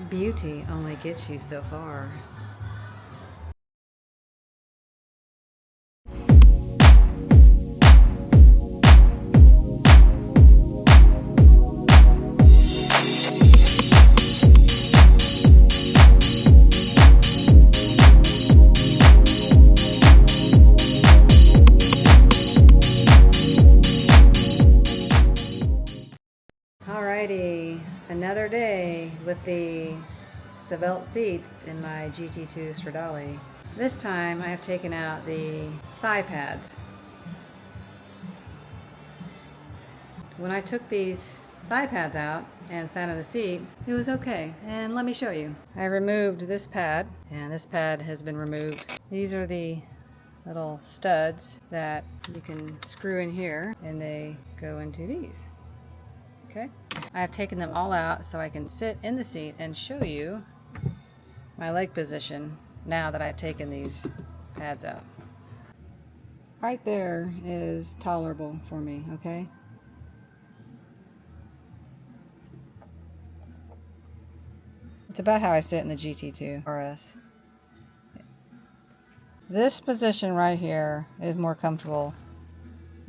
Beauty only gets you so far. Alrighty, another day with the Sabelt seats in my GT2 Stradale. This time I have taken out the thigh pads. When I took these thigh pads out and sat in the seat, it was okay. And let me show you. I removed this pad, and this pad has been removed. These are the little studs that you can screw in here, and they go into these. Okay, I have taken them all out so I can sit in the seat and show you my leg position now that I've taken these pads out. Right there is tolerable for me, okay? It's about how I sit in the GT2 RS. This position right here is more comfortable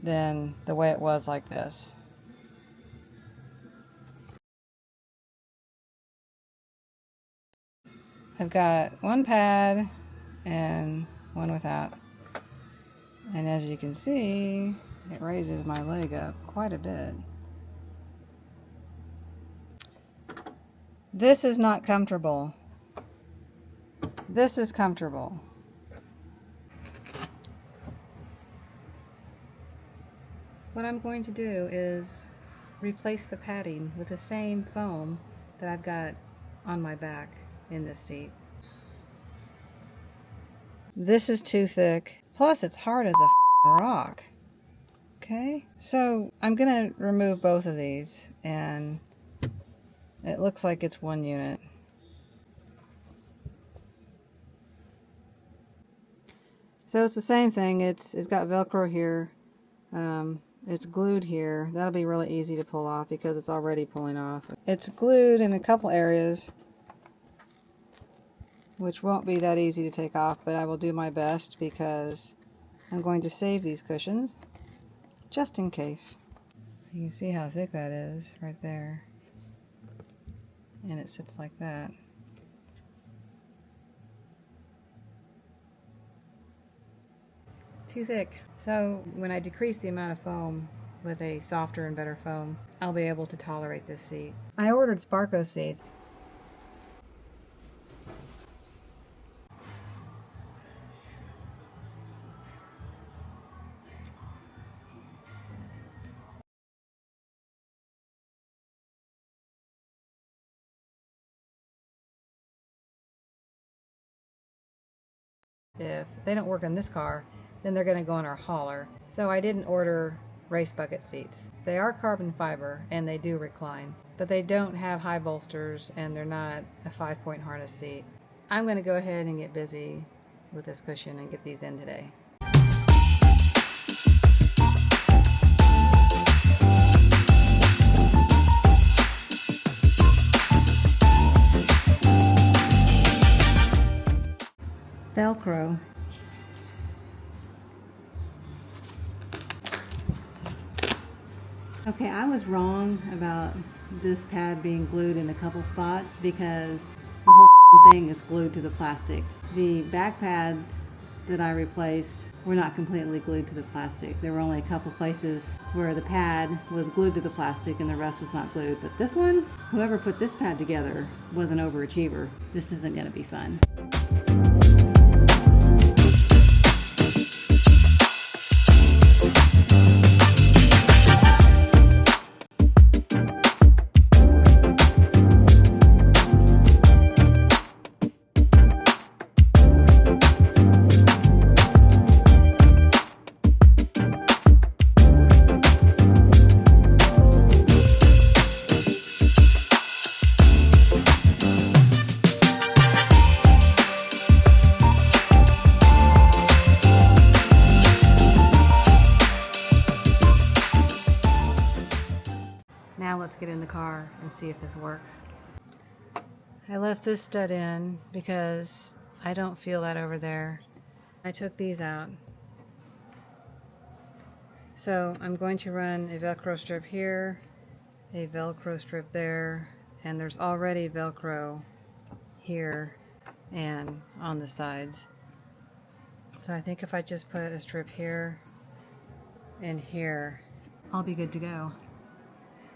than the way it was like this. I've got one pad and one without. And as you can see, it raises my leg up quite a bit. This is not comfortable. This is comfortable. What I'm going to do is replace the padding with the same foam that I've got on my back in this seat. This is too thick, plus it's hard as a rock. Okay, so I'm gonna remove both of these, and it looks like it's one unit. So it's the same thing. It's got Velcro here. It's glued here. That'll be really easy to pull off because it's already pulling off. It's glued in a couple areas, which won't be that easy to take off, but I will do my best because I'm going to save these cushions just in case. You can see how thick that is right there, and it sits like that. Too thick. So when I decrease the amount of foam with a softer and better foam, I'll be able to tolerate this seat. I ordered Sparco seats. If they don't work on this car, then they're going to go on our hauler. So I didn't order race bucket seats. They are carbon fiber and they do recline, but they don't have high bolsters and they're not a 5-point harness seat. I'm going to go ahead and get busy with this cushion and get these in today. Velcro. Okay, I was wrong about this pad being glued in a couple spots because the whole thing is glued to the plastic. The back pads that I replaced were not completely glued to the plastic. There were only a couple places where the pad was glued to the plastic and the rest was not glued. But this one, whoever put this pad together was an overachiever. This isn't going to be fun. Now let's get in the car and see if this works. I left this stud in because I don't feel that over there. I took these out. So I'm going to run a Velcro strip here, a Velcro strip there, and there's already Velcro here and on the sides. So I think if I just put a strip here and here, I'll be good to go.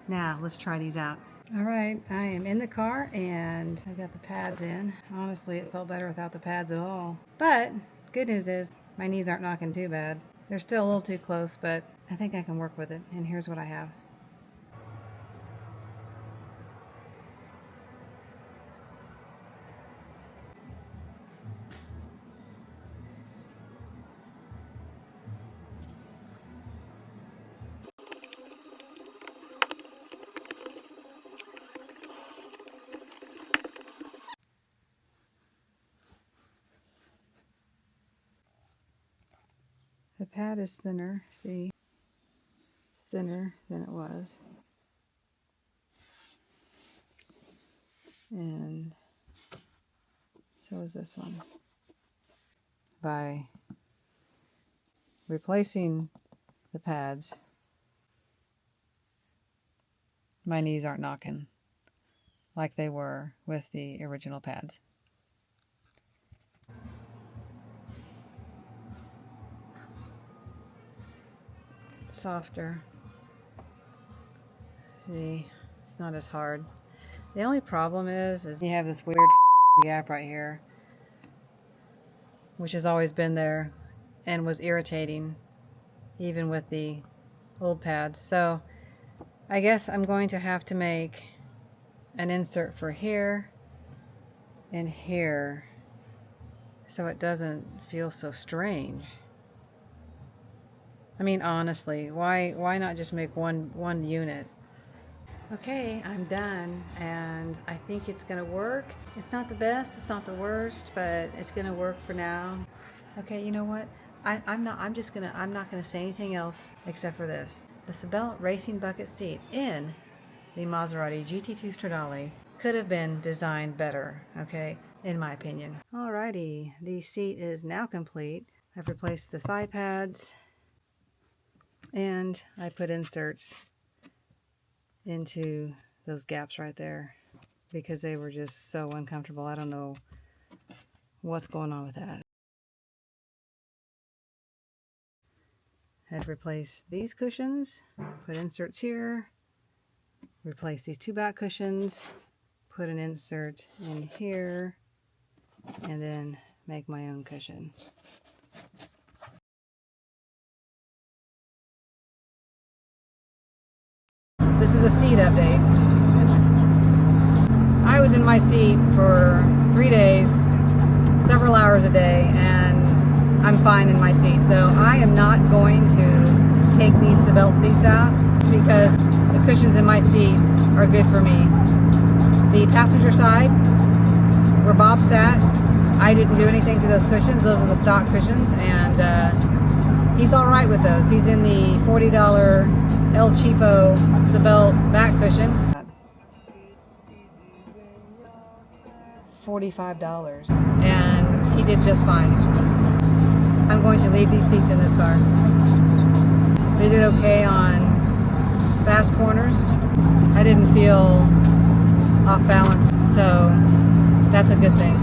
Now let's try these out. All right, I am in the car and I got the pads in. Honestly, it felt better without the pads at all. But good news is my knees aren't knocking too bad. They're still a little too close, but I think I can work with it. And here's what I have. The pad is thinner, see? It's thinner than it was. And so is this one. By replacing the pads, my knees aren't knocking like they were with the original pads. Softer. See, it's not as hard. The only problem is you have this weird gap right here, which has always been there and was irritating even with the old pads. So I guess I'm going to have to make an insert for here and here so it doesn't feel so strange. I mean, honestly, why not just make one unit? Okay, I'm done, and I think it's gonna work. It's not the best, it's not the worst, but it's gonna work for now. Okay, you know what? I'm not gonna say anything else except for this. The Sabelt racing bucket seat in the Maserati GT2 Stradale could have been designed better, okay, in my opinion. Alrighty, the seat is now complete. I've replaced the thigh pads, and I put inserts into those gaps right there because they were just so uncomfortable. I don't know what's going on with that. Had to replace these cushions, put inserts here, replace these two back cushions, put an insert in here, and then make my own cushion. This is a seat update. I was in my seat for 3 days, several hours a day, and I'm fine in my seat. So I am not going to take these Sabelt seats out because the cushions in my seat are good for me. The passenger side, where Bob sat, I didn't do anything to those cushions. Those are the stock cushions, and he's all right with those. He's in the $40 El Cheapo Sabelt back cushion. $45, and he did just fine. I'm going to leave these seats in this car. They did okay on fast corners. I didn't feel off balance, so that's a good thing.